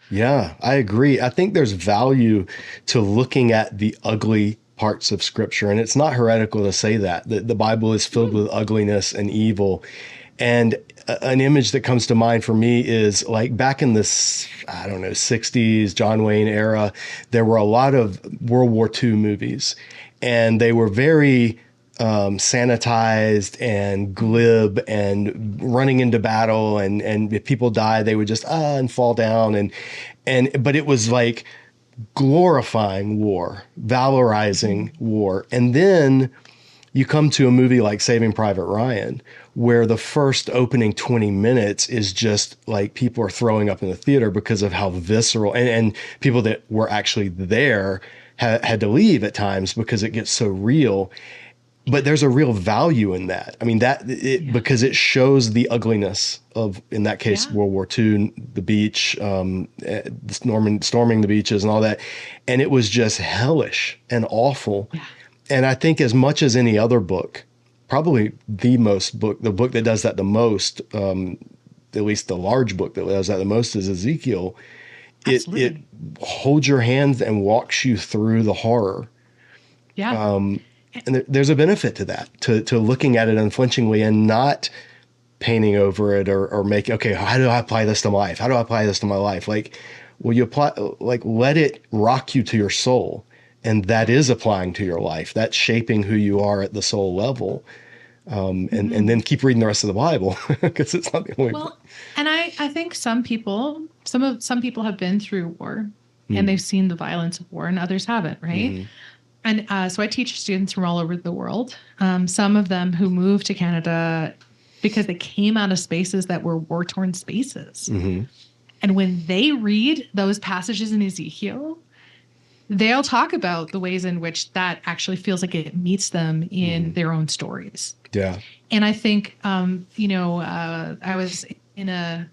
Yeah, I agree. I think there's value to looking at the ugly parts of scripture. And it's not heretical to say that the Bible is filled with ugliness and evil. And an image that comes to mind for me is like back in this, I don't know, 60s, John Wayne era, there were a lot of World War II movies, and they were very sanitized and glib and running into battle. And if people died, they would just, and fall down. But it was like glorifying war, valorizing war. And then you come to a movie like Saving Private Ryan, where the first opening 20 minutes is just like people are throwing up in the theater because of how visceral, and people that were actually there had to leave at times because it gets so real. But there's a real value in that. I mean, because it shows the ugliness of, in that case, World War II, the beach, storming the beaches and all that. And it was just hellish and awful. Yeah. And I think as much as any other book, probably the book that does that the most, at least the large book that does that the most, is Ezekiel. It holds your hands and walks you through the horror. Yeah. And there's a benefit to that, to looking at it unflinchingly and not painting over it or make, okay, how do I apply this to my life? How do I apply this to my life? Like, will you apply, like, let it rock you to your soul. And that is applying to your life. That's shaping who you are at the soul level. And then keep reading the rest of the Bible, because it's not the only book. And I think some people have been through war and they've seen the violence of war, and others haven't, right? Mm-hmm. And so I teach students from all over the world. Some of them who moved to Canada because they came out of spaces that were war-torn spaces. Mm-hmm. And when they read those passages in Ezekiel, they'll talk about the ways in which that actually feels like it meets them in their own stories. Yeah. And I think, I was in a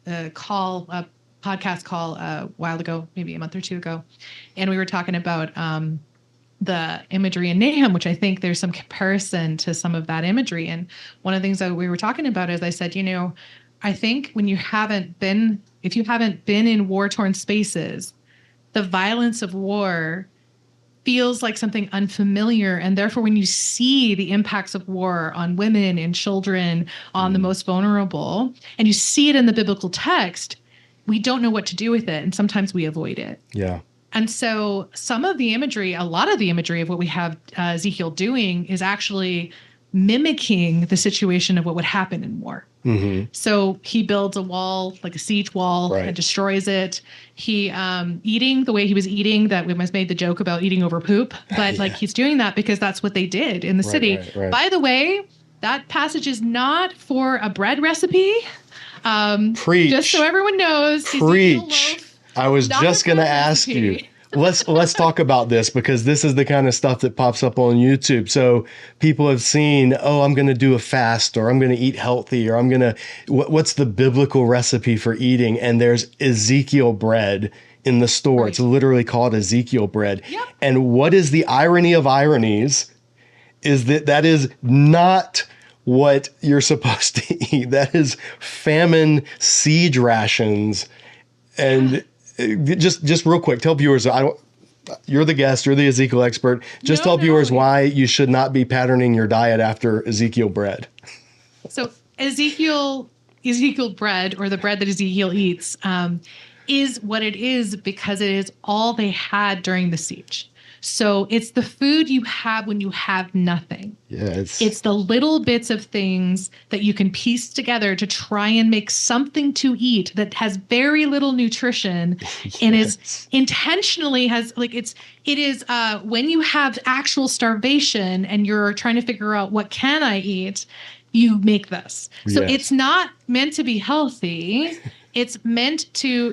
podcast call a while ago, maybe a month or two ago, and we were talking about the imagery in Nahum, which I think there's some comparison to some of that imagery. And one of the things that we were talking about is I said, I think if you haven't been in war-torn spaces, the violence of war feels like something unfamiliar. And therefore, when you see the impacts of war on women and children, on the most vulnerable, and you see it in the biblical text, we don't know what to do with it. And sometimes we avoid it. Yeah. And so some of the imagery, a lot of the imagery of what we have Ezekiel doing is actually mimicking the situation of what would happen in war. Mm-hmm. So he builds a wall, like a siege wall, and destroys it. He eating the way he was eating, that we must made the joke about eating over poop, but like he's doing that because that's what they did in the city. Right. By the way, that passage is not for a bread recipe. Preach. Just so everyone knows. Preach. I was just going to ask you. Let's talk about this, because this is the kind of stuff that pops up on YouTube. So people have seen, I'm going to do a fast, or I'm going to eat healthy, or I'm going to, what's the biblical recipe for eating? And there's Ezekiel bread in the store. Right. It's literally called Ezekiel bread. Yep. And what is the irony of ironies is that is not what you're supposed to eat. That is famine siege rations. And just real quick, tell viewers, you're the guest, you're the Ezekiel expert. Just tell viewers why you should not be patterning your diet after Ezekiel bread. So Ezekiel bread, or the bread that Ezekiel eats, is what it is because it is all they had during the siege. So it's the food you have when you have nothing. Yeah, it's the little bits of things that you can piece together to try and make something to eat that has very little nutrition. Yes. And is intentionally it is when you have actual starvation and you're trying to figure out what can I eat, you make this. So It's not meant to be healthy. It's meant to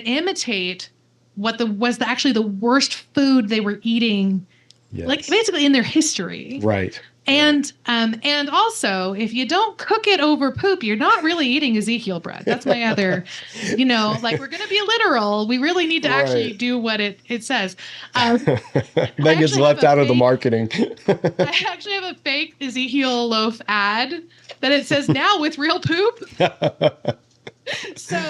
imitate what was actually the worst food they were eating, like basically in their history. Right. And also, if you don't cook it over poop, you're not really eating Ezekiel bread. That's my other, we're going to be literal. We really need to actually do what it says. That gets left out of the marketing. I actually have a fake Ezekiel loaf ad that it says now with real poop. So,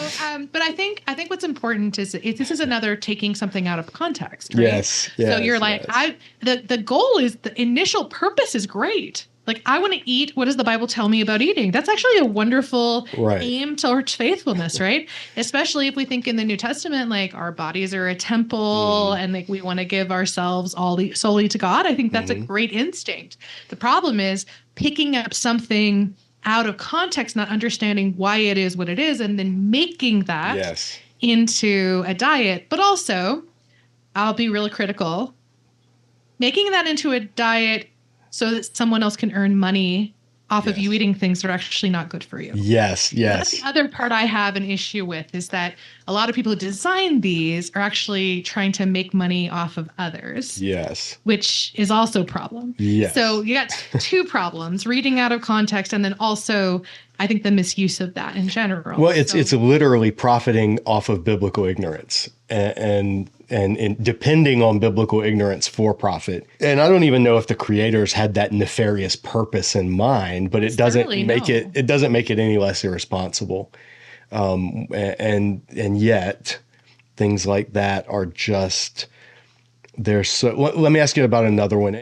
but I think what's important is this is another taking something out of context, right? Yes. So you're like, yes. the goal is, the initial purpose is great. Like, I want to eat. What does the Bible tell me about eating? That's actually a wonderful Right. aim towards faithfulness, right? Especially if we think in the New Testament, like our bodies are a temple and like we want to give ourselves solely to God. I think that's a great instinct. The problem is picking up something out of context, not understanding why it is what it is, and then making that Yes. into a diet. But also, I'll be really critical, making that into a diet so that someone else can earn money off of you eating things that are actually not good for you. Yes. That's the other part I have an issue with, is that a lot of people who design these are actually trying to make money off of others. Yes. Which is also a problem. Yes. So you got two problems: reading out of context, and then also I think the misuse of that in general. Well, it's literally profiting off of biblical ignorance and depending on biblical ignorance for profit. And I don't even know if the creators had that nefarious purpose in mind, but it doesn't make it any less irresponsible. And yet things like that are just, they're so. Let me ask you about another one.